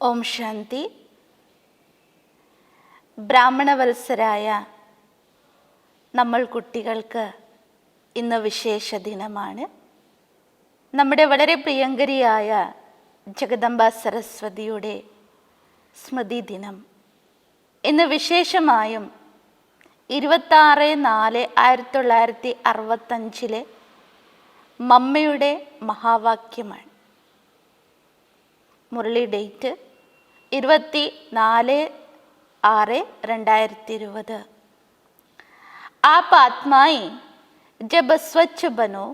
ഓം ശാന്തി. ബ്രാഹ്മണവത്സരായ നമ്മൾ കുട്ടികൾക്ക് ഇന്ന് വിശേഷ ദിനമാണ്. നമ്മുടെ വളരെ പ്രിയങ്കരിയായ ജഗദംബ സരസ്വതിയുടെ സ്മൃതി ദിനം. ഇന്ന് വിശേഷമായും 26/4/1965 മമ്മയുടെ മഹാവാക്യമാണ്. മുരളി ഡേറ്റ് 24/6/2020. आप आत्माएं जब स्वच्छ बनो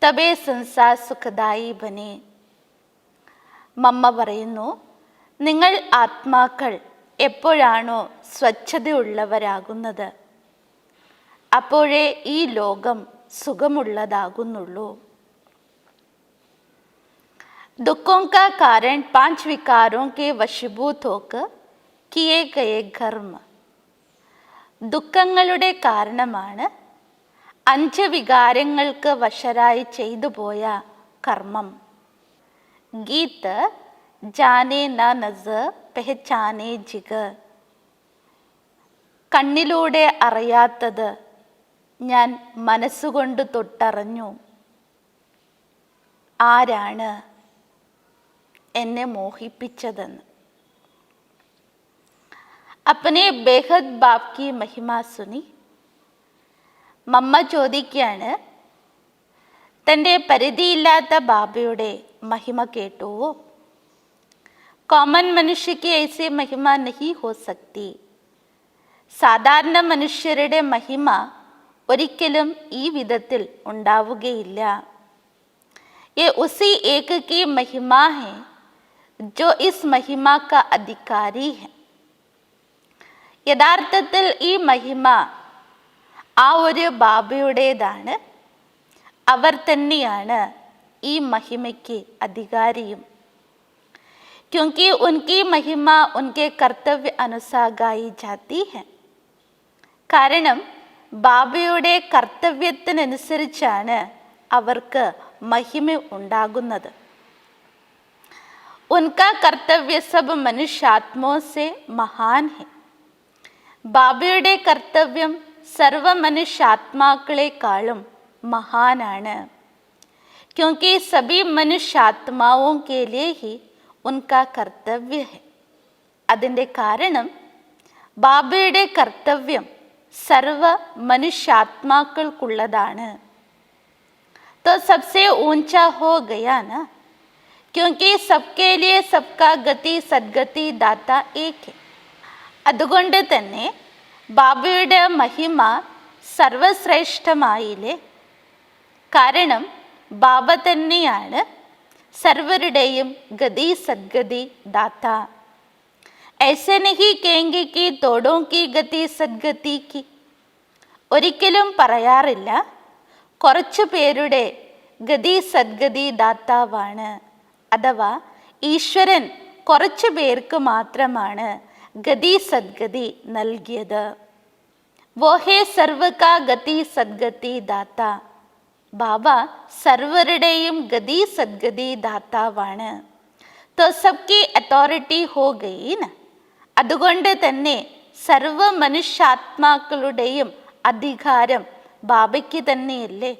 तबे संसार सुखदाയി बने. മമ്മ പറയുന്നു, നിങ്ങൾ ആത്മാക്കൾ എപ്പോഴാണോ സ്വച്ഛതയുള്ളവരാകുന്നത് അപ്പോഴേ ഈ ലോകം സുഖമുള്ളതാകുന്നുള്ളൂ. दुखों का कारण 5 विकारों के वशीभूत होकर किए गए कर्म. ദുഃഖങ്ങളുടെ കാരണമാണ് 5 വികാരങ്ങൾക്ക് വശരായി ചെയ്തു പോയ കർമ്മം. ഗീത് ജാനേ ന നസർ പെഹചാനേ ജിഗർ. കണ്ണിലൂടെ അറിയാത്തത് ഞാൻ മനസ്സുകൊണ്ട് തൊട്ടറിഞ്ഞു. ആരാണ് എന്നെ മോഹിപ്പിച്ചതെന്ന്. അപ്പനെ ബേഹദ് ബാപ് കി മഹിമ സുനി. മമ്മ ചോദിക്കുകയാണ്, തൻ്റെ പരിധിയില്ലാത്ത ബാബയുടെ മഹിമ കേട്ടുവോ? കോമൺ മനുഷ്യക്ക് ऐसी महिमा नहीं हो सकती. സാധാരണ മനുഷ്യരുടെ മഹിമ ഒരിക്കലും ഈ വിധത്തിൽ ഉണ്ടാവുകയില്ല. ये उसी एक की महिमा है जो इस महिमा का अधिकारी है. യഥാർത്ഥത്തിൽ ഈ മഹിമ ആ ഒരു ബാബയുടേതാണ്. അവർ തന്നെയാണ് ഈ മഹിമയ്ക്ക് അധികാരിയും. क्योंकि उनकी महिमा उनके कर्तव्य अनुसार गाई जाती है. കാരണം ബാബയുടെ കർത്തവ്യത്തിനനുസരിച്ചാണ് അവർക്ക് महिमा ഉണ്ടാകുന്നത്. उनका कर्तव्य सब मनुष्य आत्माओं से महान है. ബാബയുടെ കർത്തവ്യം സർവ മനുഷ്യാത്മാക്കളെക്കാളും മഹാനാണ്. क्योंकि सभी मनुष्यात्माओं के लिए ही उनका कर्तव्य है. അതിൻ്റെ കാരണം ബാബയുടെ കർത്തവ്യം സർവ മനുഷ്യാത്മാക്കൾക്കുള്ളതാണ്. तो सबसे ऊंचा हो गया ना, क्योंकि सबके लिए सबका गति सद्गति दाता एक है. അതുകൊണ്ട് തന്നെ ബാബയുടെ മഹിമ സർവശ്രേഷ്ഠമായില്ലേ. കാരണം ബാബ തന്നെയാണ് സർവരുടെയും ഗതി സദ്ഗതി ദാത്ത. ऐसे नहीं कहेंगे कि तोड़ों की गति सद्गति की. ഒരിക്കലും പറയാറില്ല കുറച്ചു പേരുടെ ഗതി സദ്ഗതി ദാതാവാണ്, അഥവാ ഈശ്വരൻ കുറച്ചു പേർക്ക് മാത്രമാണ് ഗതി സദ്ഗതി നൽകിയത്. വോ ഹേ സർവ കാ ഗതി സദ്ഗതി ദാത്ത. ബാബ സർവരുടെയും ഗതി സദ്ഗതി ദാതാവാണ്. തോ സബ്കി അതോറിറ്റി ഹോ ഗയി ന. അതുകൊണ്ട് തന്നെ സർവ മനുഷ്യാത്മാക്കളുടെയും അധികാരം ബാബയ്ക്ക് തന്നെയല്ലേ.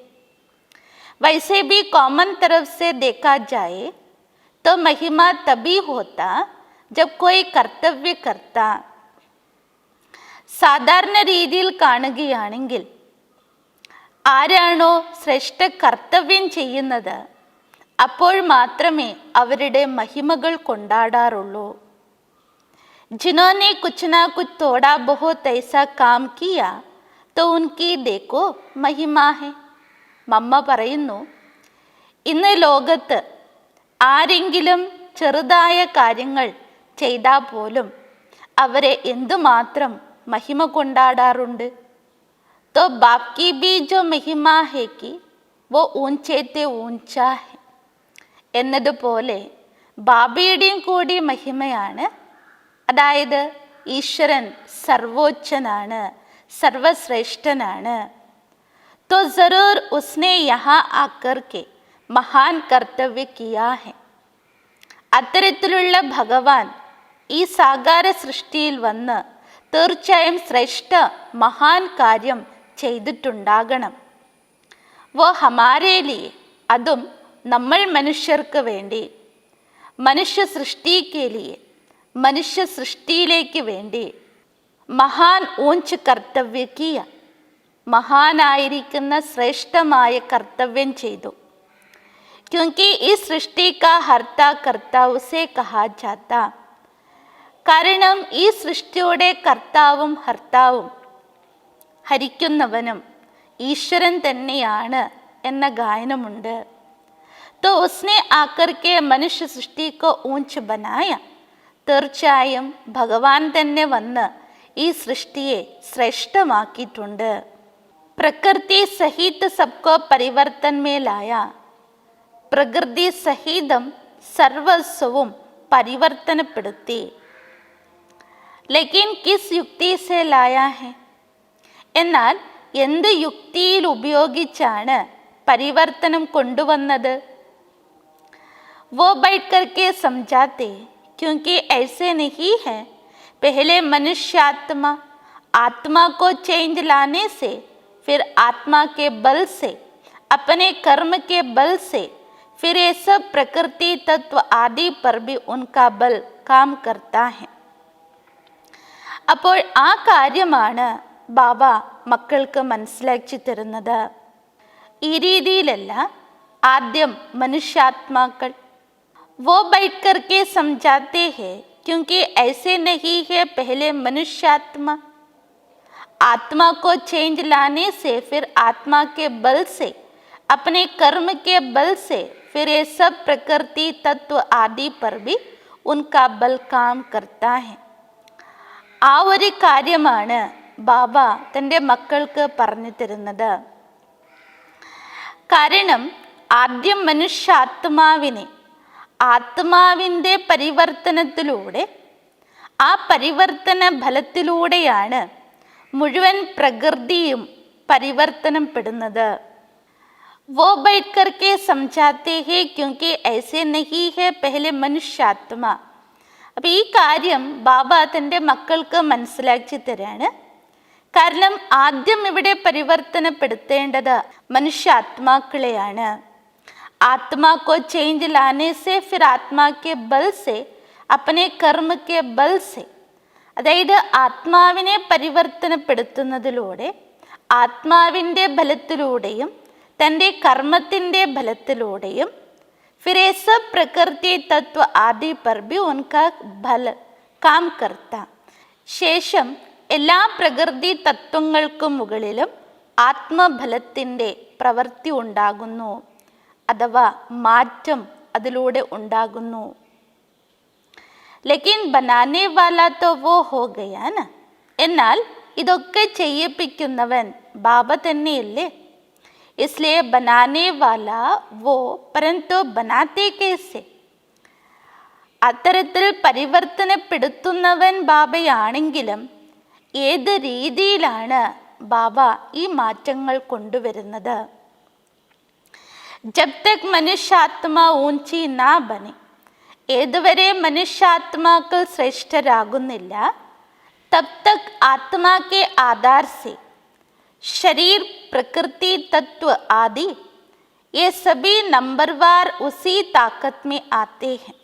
वैसे भी कॉमन तरफ से देखा जाए तो महिमा तभी होता जब कोई कर्तव्य करता. സാധാരണ രീതിയിൽ കാണുകയാണെങ്കിൽ ആരാണോ ശ്രേഷ്ഠ കർത്തവ്യം ചെയ്യുന്നത് അപ്പോൾ മാത്രമേ അവരുടെ മഹിമകൾ കൊണ്ടാടാറുള്ളൂ. जिन्होंने कुछ ना कुछ थोड़ा बहुत ऐसा काम किया तो उनकी देखो महिमा है. മമ്മ പറയുന്നു, ഇന്ന് ലോകത്ത് ആരെങ്കിലും ചെറുതായ കാര്യങ്ങൾ ചെയ്താൽ പോലും അവരെ എന്തുമാത്രം മഹിമ കൊണ്ടാടാറുണ്ട്. तो बाप की भी जो महिमा है कि वो ऊंचे ते ऊंचा है. എന്നതുപോലെ ബാബയുടെയും കൂടി മഹിമയാണ്. അതായത് ഈശ്വരൻ സർവോച്ചനാണ്, സർവശ്രേഷ്ഠനാണ്. तो ज़रूर उसने यहाँ आकर के महान कर्तव्य किया है. അത്തരത്തിലുള്ള ഭഗവാൻ ഈ സാകാര സൃഷ്ടിയിൽ വന്ന് തീർച്ചയായും ശ്രേഷ്ഠ മഹാൻ കാര്യം ചെയ്തിട്ടുണ്ടാകണം. വോ ഹമാരേ ലിയെ, അതും നമ്മൾ മനുഷ്യർക്ക് വേണ്ടി, മനുഷ്യ സൃഷ്ടിക്ക് ലിയെ, മനുഷ്യ സൃഷ്ടിയിലേക്ക് വേണ്ടി മഹാൻ ഊഞ്ച് കർത്തവ്യ കിയ, മഹാനായിരിക്കുന്ന ശ്രേഷ്ഠമായ കർത്തവ്യം ചെയ്തു. ക്യോങ്കി ഈ സൃഷ്ടി കാ ഹർത്ത കർത്ത ഉസേ കഹാ ജാത്ത, കാരണം ഈ സൃഷ്ടിയുടെ കർത്താവും ഹർത്താവും ഹരിക്കുന്നവനും ഈശ്വരൻ തന്നെയാണ് എന്ന ഗായനമുണ്ട്. तो उसने आकर के മനുഷ്യ സൃഷ്ടി को ऊंच बनाया, തീർച്ചയായും ഭഗവാൻ തന്നെ വന്ന് ഈ സൃഷ്ടിയെ ശ്രേഷ്ഠമാക്കിയിട്ടുണ്ട്. പ്രകൃതി സഹിത് സബ്കോ പരിവർത്തൻ മേ ലായ, പ്രകൃതി സഹിതം സർവസ്വവും പരിവർത്തനപ്പെടുത്തി. ലേക്കിൻ കിസ് യുക്തി സെ ലായ ഹെ, എന്നാൽ എന്ത് യുക്തിയിൽ ഉപയോഗിച്ചാണ് പരിവർത്തനം കൊണ്ടുവന്നത്? वो बैठ करके समझाते, क्योंकि ऐसे नहीं है. पहले मनुष्यात्मा आत्मा को चेंज लाने से, फिर आत्मा के बल से, अपने कर्म के बल से, फिर ये सब प्रकृति तत्व आदि पर भी उनका बल काम करता है. അപ്പോൾ ആ കാര്യമാണ് ബാബ മക്കൾക്ക് മനസ്സിലാക്കി തരുന്നത്. ഈ രീതിയിലല്ല ആദ്യം മനുഷ്യാത്മാക്കൾ वो बैठ करके समझाते हैं, क्योंकि ऐसे नहीं है. पहले मनुष्यात्मा आत्मा को चेंज लाने से, फिर आत्मा के बल से, अपने कर्म के बल से, फिर ये सब प्रकृति तत्व आदि पर भी उनका बल काम करता है. ആ ഒരു കാര്യമാണ് ബാബ തൻ്റെ മക്കൾക്ക് പറഞ്ഞു തരുന്നത്. കാരണം ആദ്യം മനുഷ്യാത്മാവിനെ ആത്മാവിൻ്റെ പരിവർത്തനത്തിലൂടെ, ആ പരിവർത്തന ഫലത്തിലൂടെയാണ് മുഴുവൻ പ്രകൃതിയും പരിവർത്തനപ്പെടുന്നത്. वो बैठ करके समझाते हैं, क्योंकि ऐसे नहीं है पहले മനുഷ്യാത്മാ. അപ്പം ഈ കാര്യം ബാബ തൻ്റെ മക്കൾക്ക് മനസ്സിലാക്കി തരാണ്. കാരണം ആദ്യം ഇവിടെ പരിവർത്തനപ്പെടുത്തേണ്ടത് മനുഷ്യാത്മാക്കളെയാണ്. आत्मा को चेंज लाने से, फिर आत्मा के बल से, अपने कर्म के बल से, അതായത് ആത്മാവിനെ പരിവർത്തനപ്പെടുത്തുന്നതിലൂടെ, ആത്മാവിൻ്റെ ബലത്തിലൂടെയും തൻ്റെ കർമ്മത്തിൻ്റെ ബലത്തിലൂടെയും, फिर ये सब प्रकृति तत्व आदि पर भी उनका बल काम करता. ശേഷം എല്ലാ പ്രകൃതി തത്വങ്ങൾക്കും മുകളിലും ആത്മബലത്തിൻ്റെ പ്രവൃത്തി ഉണ്ടാകുന്നു, അഥവാ മാറ്റം അതിലൂടെ ഉണ്ടാകുന്നു. ലേക്കിൻ ബനാനെ വാലാ തോ വോ ഹോ ഗയാ ന, എന്നാൽ ഇതൊക്കെ ചെയ്യിപ്പിക്കുന്നവൻ ബാബ തന്നെയല്ലേ. इसलिए बनाने वाला वो, परंतु बनाते कैसे? അത്തരത്തിൽ പരിവർത്തനപ്പെടുത്തുന്നവൻ ബാബയാണെങ്കിലും ഏത് രീതിയിലാണ് ബാബ ഈ മാറ്റങ്ങൾ കൊണ്ടുവരുന്നത്? जब तक മനുഷ്യാത്മാ ഊഞ്ചി നാ ബനെ, ഏതുവരെ മനുഷ്യാത്മാക്കൾ ശ്രേഷ്ഠരാകുന്നില്ല, തബ് തക് ആത്മാ കെ ആധാർ സെ शरीर प्रकृति तत्व आदि ये सभी नंबरवार उसी ताकत में आते हैं.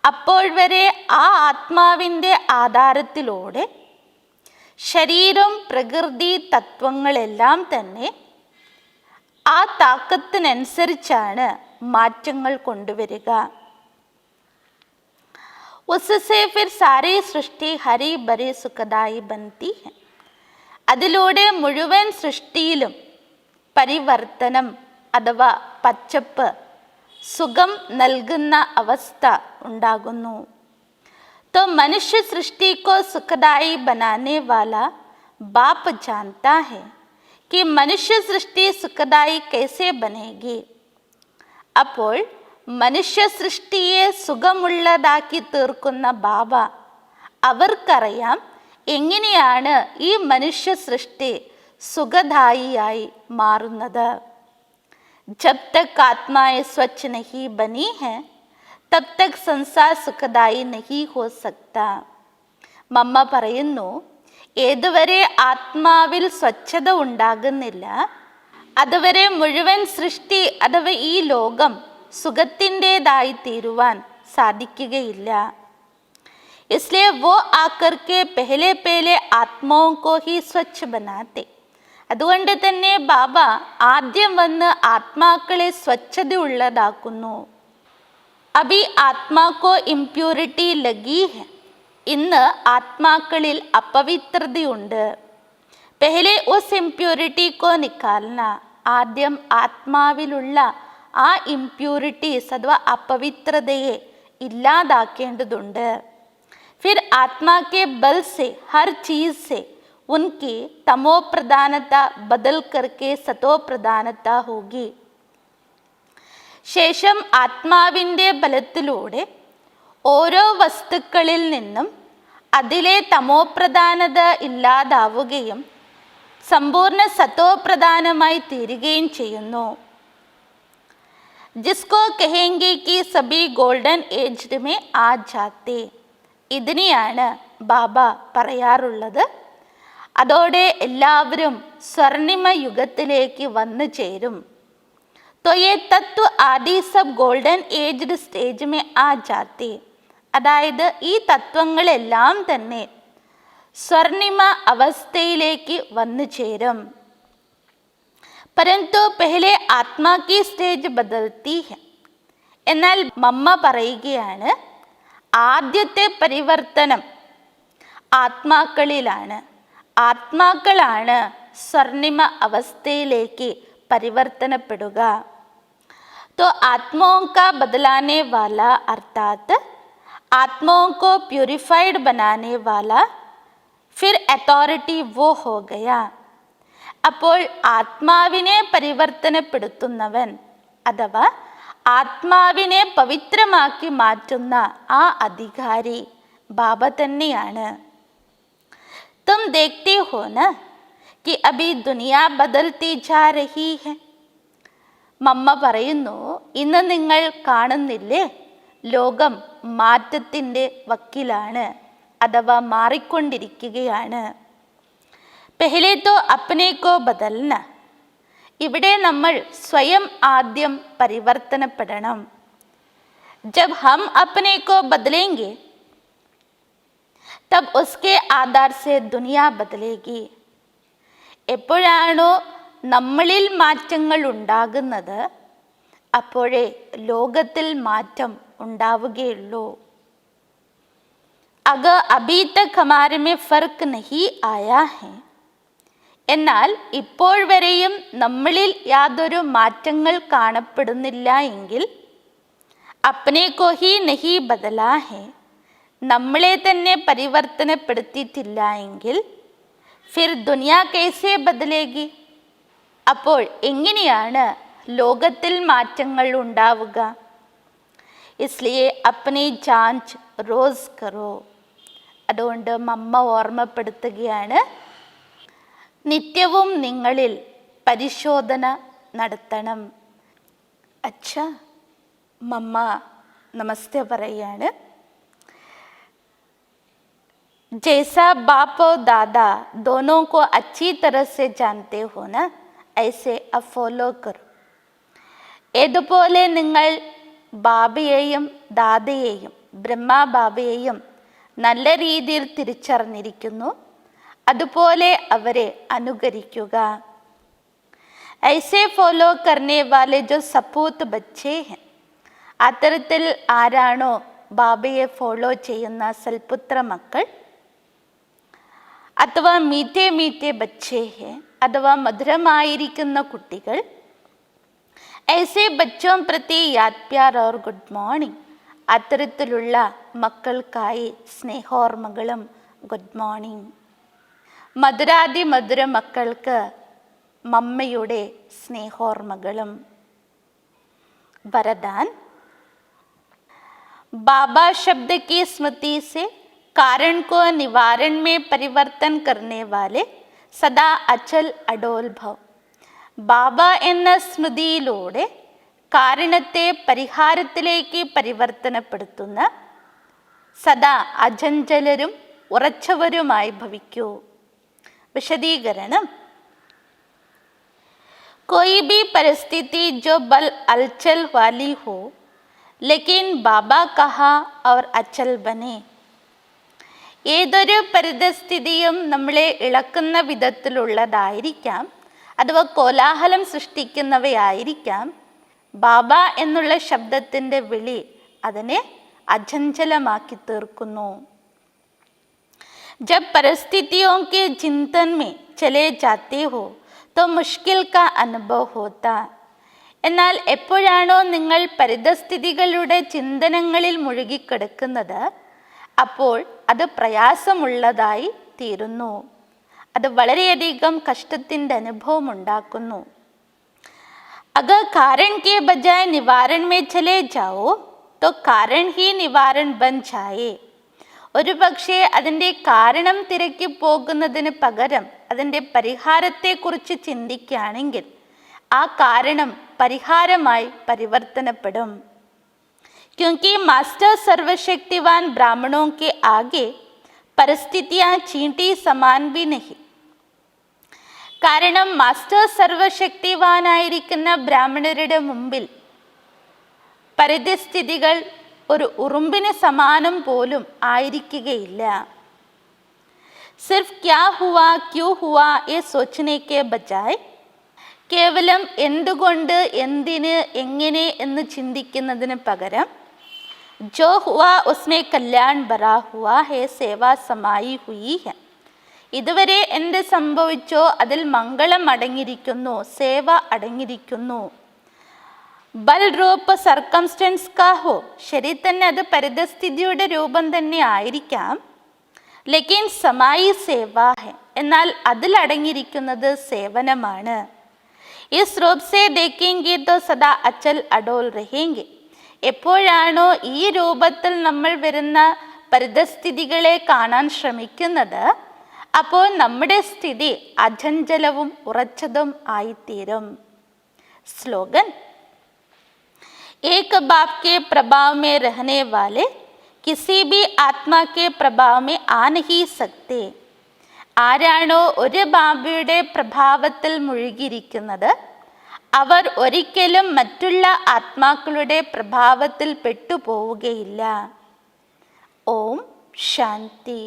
അപ്പോൾ വരെ ആ ആത്മാവിൻ്റെ ആധാരത്തിലൂടെ ശരീരം പ്രകൃതി തത്വങ്ങളെല്ലാം തന്നെ ആ താക്കത്തിനനുസരിച്ചാണ് മാറ്റങ്ങൾ കൊണ്ടുവരിക. उससे फिर सारी सृष्टि हरी भरी सुखदाई बनती है. അതിലൂടെ മുഴുവൻ സൃഷ്ടിയിലും പരിവർത്തനം അഥവാ പച്ചപ്പ്, സുഖം നൽകുന്ന അവസ്ഥ ഉണ്ടാകുന്നു. तो मनुष्य सृष्टि को सुखदाई बनाने वाला बाप जानता है कि मनुष्य सृष्टि सुखदाई कैसे बनेगी. അപ്പോൾ മനുഷ്യ സൃഷ്ടിയെ സുഖമുള്ളതാക്കി തീർക്കുന്ന ബാബ അവർക്കറിയാം എങ്ങനെയാണ് ഈ മനുഷ്യ സൃഷ്ടി സുഖദായിയായി മാറുന്നത്. ജബ് തക് ആത്മാ സ്വച്ഛ നഹി ബനി ഹെ തബ് തക് സംസാർ സുഖദായി നഹി ഹോ സക്ത. മമ്മ പറയുന്നു, ഏതുവരെ ആത്മാവിൽ സ്വച്ഛത ഉണ്ടാകുന്നില്ല, അതുവരെ മുഴുവൻ സൃഷ്ടി അഥവാ ഈ ലോകം സുഖത്തിൻ്റെതായി തീരുവാൻ സാധിക്കുകയില്ല. इसलिए वो आकर के पहले पहले ആത്മാओं को ही स्वच्छ बनाते. അതുകൊണ്ട് തന്നെ ബാബ ആദ്യം വന്ന് ആത്മാക്കളെ സ്വച്ഛതയുള്ളതാക്കുന്നു. അഭി ആത്മാക്കോ ഇംപ്യൂരിറ്റി ലഗി ഹെ. ഇന്ന് ആത്മാക്കളിൽ അപവിത്രതയുണ്ട്. പെഹലെ ഉസ് ഇംപ്യൂരിറ്റി കോ നിക്കാൽന. ആദ്യം ആത്മാവിലുള്ള ആ ഇംപ്യൂരിറ്റീസ് അഥവാ അപവിത്രതയെ ഇല്ലാതാക്കേണ്ടതുണ്ട്. फिर आत्मा के बल से हर चीज़ से उनकी तमो प्रधानता बदल करके सतो प्रधानता होगी. ശേഷം ആത്മാവിൻ്റെ ബലത്തിലൂടെ ഓരോ വസ്തുക്കളിൽ നിന്നും അതിലെ തമോപ്രധാനത ഇല്ലാതാവുകയും സമ്പൂർണ്ണ സത്തോപ്രധാനമായി തീരുകയും ചെയ്യുന്നു. ജിസ്കോ കഹേംഗെ കി സബി ഗോൾഡൻ ഏജ്ഡ് മേ ആ ജാത്തെ. ഇതിനെയാണ് ബാബ പറയാറുള്ളത്, അതോടെ എല്ലാവരും സ്വർണിമ യുഗത്തിലേക്ക് വന്നു ചേരും. तो ये तत्व आदि सब ഗോൾഡൻ ഏജ്ഡ് സ്റ്റേജ് മേ ആ ജാത്തെ. അതായത് ഈ തത്വങ്ങളെല്ലാം തന്നെ സ്വർണിമ അവസ്ഥയിലേക്ക് വന്നു ചേരും. പരന്തു പെഹലെ ആത്മാ കി സ്റ്റേജ് ബദൽത്തി ഹെ. എന്നാൽ മമ്മ പറയുകയാണ്, ആദ്യത്തെ പരിവർത്തനം ആത്മാക്കളിലാണ്. ആത്മാക്കളാണ് സ്വർണിമ അവസ്ഥയിലേക്ക് പരിവർത്തനപ്പെടുക. तो आत्माओं का बदलाने वाला अर्थात आत्माओं को प्यूरिफाइड बनाने वाला फिर अथॉरिटी वो हो गया. അപ്പോൾ ആത്മാവിനെ പരിവർത്തനപ്പെടുത്തുന്നവൻ അഥവാ ആത്മാവിനെ പവിത്രമാക്കി മാറ്റുന്ന ആ അധികാരി ബാബ തന്നെയാണ്. തും ദേഖ്തേ ഹോ ന कि अभी दुनिया बदलती जा रही है. മമ്മ പറയുന്നു, ഇന്ന് നിങ്ങൾ കാണുന്നില്ലേ, ലോകം മാറ്റത്തിൻ്റെ വക്കിലാണ് അഥവാ മാറിക്കൊണ്ടിരിക്കുകയാണ്. പെഹലെ തോ അപ്നെ കോ ബദൽന. ഇവിടെ നമ്മൾ സ്വയം ആദ്യം പരിവർത്തനപ്പെടണം. ജബ് ഹം അപ്നെ കോ ബദലേംഗെ തബ് ഉസ്കെ ആധാർ സെ ദുനിയ ബദലേഗി. എപ്പോഴാണോ നമ്മളിൽ മാറ്റങ്ങൾ ഉണ്ടാകുന്നത്, അപ്പോഴേ ലോകത്തിൽ മാറ്റം ഉണ്ടാവുകയുള്ളൂ. അഗ അഭി തക് ഹമാരെ മേ ഫർക്ക് നഹി ആയാ ഹെ. എന്നാൽ ഇപ്പോൾ വരെയും നമ്മളിൽ യാതൊരു മാറ്റങ്ങൾ കാണപ്പെടുന്നില്ല എങ്കിൽ അപ്നെ കോ ഹി നഹി ബദലാ ഹെ, നമ്മളെ തന്നെ പരിവർത്തനപ്പെടുത്തിയിട്ടില്ല എങ്കിൽ ഫിർ ദുനിയ കൈസെ ബദലേഗി. അപ്പോൾ എങ്ങനെയാണ് ലോകത്തിൽ മാറ്റങ്ങൾ ഉണ്ടാവുക? ഇസ്ലിയെ അപ്നെ ജാഞ്ച് റോസ് കറോ. അതുകൊണ്ട് മമ്മ ഓർമ്മപ്പെടുത്തുകയാണ്, നിത്യവും നിങ്ങളിൽ പരിശോധന നടത്തണം. അച്ഛ, മമ്മ നമസ്തേ പറയാണ്. जैसा बाप और दादा दोनों को अच्छी तरह से जानते हो ना, ऐसे अब फॉलो करो. ഏതുപോലെ നിങ്ങൾ ബാബയെയും ദാദയെയും ബ്രഹ്മബാബയെയും നല്ല രീതിയിൽ തിരിച്ചറിഞ്ഞിരിക്കുന്നു, അതുപോലെ അവരെ അനുകരിക്കുക. ऐसे फॉलो करने वाले जो सपूत बच्चे हैं. അത്തരത്തിൽ ആരാണോ ബാബയെ ഫോളോ ചെയ്യുന്ന സൽപുത്ര മക്കൾ, അഥവാ മീറ്റേ മീറ്റേ ബച്ചേ ഹെ, അഥവാ മധുരമായിരിക്കുന്ന കുട്ടികൾ. ऐसे बच्चों प्रति याद प्यार और ഗുഡ് മോർണിംഗ്. അത്തരത്തിലുള്ള മക്കൾക്കായി സ്നേഹോർമ്മകളും ഗുഡ് മോർണിംഗ്. മധുരാതി മധുര മക്കൾക്ക് മമ്മയുടെ സ്നേഹോർമ്മകളും. വരദാൻ. बाबा शब्द की स्मृति से कारण को निवारण में परिवर्तन करने वाले सदा अचल अडोल भव. ബാബ എന്ന സ്മൃതിയിലൂടെ കാരണത്തെ പരിഹാരത്തിലേക്ക് പരിവർത്തനപ്പെടുത്തുന്ന സദാ അചഞ്ചലരും ഉറച്ചവരുമായി ഭവിക്കൂ. വിശദീകരണം: कोई भी परिस्थिति जो बल अलचल वाली हो लेकिन बाबा कहा और अचल बने. ഏതൊരു പരിതസ്ഥിതിയും നമ്മളെ ഇളക്കുന്ന വിധത്തിലുള്ളതായിരിക്കാം, അഥവാ കോലാഹലം സൃഷ്ടിക്കുന്നവയായിരിക്കാം. ബാബ എന്നുള്ള ശബ്ദത്തിൻ്റെ വിളി അതിനെ അചഞ്ചലമാക്കി തീർക്കുന്നു. जब परिस्थितियों के चिंतन में चले जाते हो तो मुश्किल का अनुभव होता. എന്നാൽ എപ്പോഴാണോ നിങ്ങൾ പരിതസ്ഥിതികളുടെ ചിന്തനങ്ങളിൽ മുഴുകിക്കിടക്കുന്നത്, അപ്പോൾ അത് പ്രയാസമുള്ളതായി തീരുന്നു. അത് വളരെയധികം കഷ്ടത്തിൻ്റെ അനുഭവം ഉണ്ടാക്കുന്നു. अगर कारण के बजाय निवारण में चले जाओ तो कारण ही निवारण बन जाए. ഒരു പക്ഷേ അതിൻ്റെ കാരണം തിരക്കി പോകുന്നതിന് പകരം അതിൻ്റെ പരിഹാരത്തെക്കുറിച്ച് ചിന്തിക്കുകയാണെങ്കിൽ ആ കാരണം പരിഹാരമായി പരിവർത്തനപ്പെടും. क्योंकि मास्टर सर्वशक्तिवान ब्राह्मणों के आगे परिस्थितियाँ चींटी समान भी नहीं. കാരണം മാസ്റ്റർ സർവശക്തിവാനായിരിക്കുന്ന ബ്രാഹ്മണരുടെ മുമ്പിൽ പരിതസ്ഥിതികൾ ഒരു ഉറുമ്പിന് സമാനം പോലും ആയിരിക്കുകയില്ല. സിർഫ് ക്യാ ഹുവാ ക്യൂ ഹുവാ ये सोचने के बजाय കേവലം എന്തുകൊണ്ട്, എന്തിന്, എങ്ങനെ എന്ന് ചിന്തിക്കുന്നതിന് പകരം जो हुआ उसमें कल्याण भरा हुआ है, सेवा समाई हुई है. ഇതുവരെ എന്ത് സംഭവിച്ചോ അതിൽ മംഗളം അടങ്ങിയിരിക്കുന്നു, സേവ അടങ്ങിയിരിക്കുന്നു. ബൽ രൂപ സർക്കംസ്റ്റൻസ് കാ ഹോ, ശരി തന്നെ അത് പരിതസ്ഥിതിയുടെ രൂപം തന്നെ ആയിരിക്കാം. ലേക്കിൻ സമായി സേവ ഹെ, എന്നാൽ അതിലടങ്ങിയിരിക്കുന്നത് സേവനമാണ്. ഇസ് രൂപ് സേ ദേഖേംഗെ തോ സദാ അചൽ അഡോൽ രഹേംഗെ. എപ്പോഴാണോ ഈ രൂപത്തിൽ നമ്മൾ വരുന്ന പരിതസ്ഥിതികളെ കാണാൻ ശ്രമിക്കുന്നത്, അപ്പോൾ നമ്മുടെ സ്ഥിതി അചഞ്ചലവും ഉറച്ചതും ആയിത്തീരും. സ്ലോഗൻ: एक बाप के प्रभाव में रहने वाले किसी भी आत्मा के प्रभाव में आ नहीं सकते. ആരാണോ ഒരു ബാബയുടെ പ്രഭാവത്തിൽ മുഴുകിയിരിക്കുന്നത്, അവർ ഒരിക്കലും മറ്റുള്ള ആത്മാക്കളുടെ പ്രഭാവത്തിൽ പെട്ടുപോവുകയില്ല. ഓം ശാന്തി.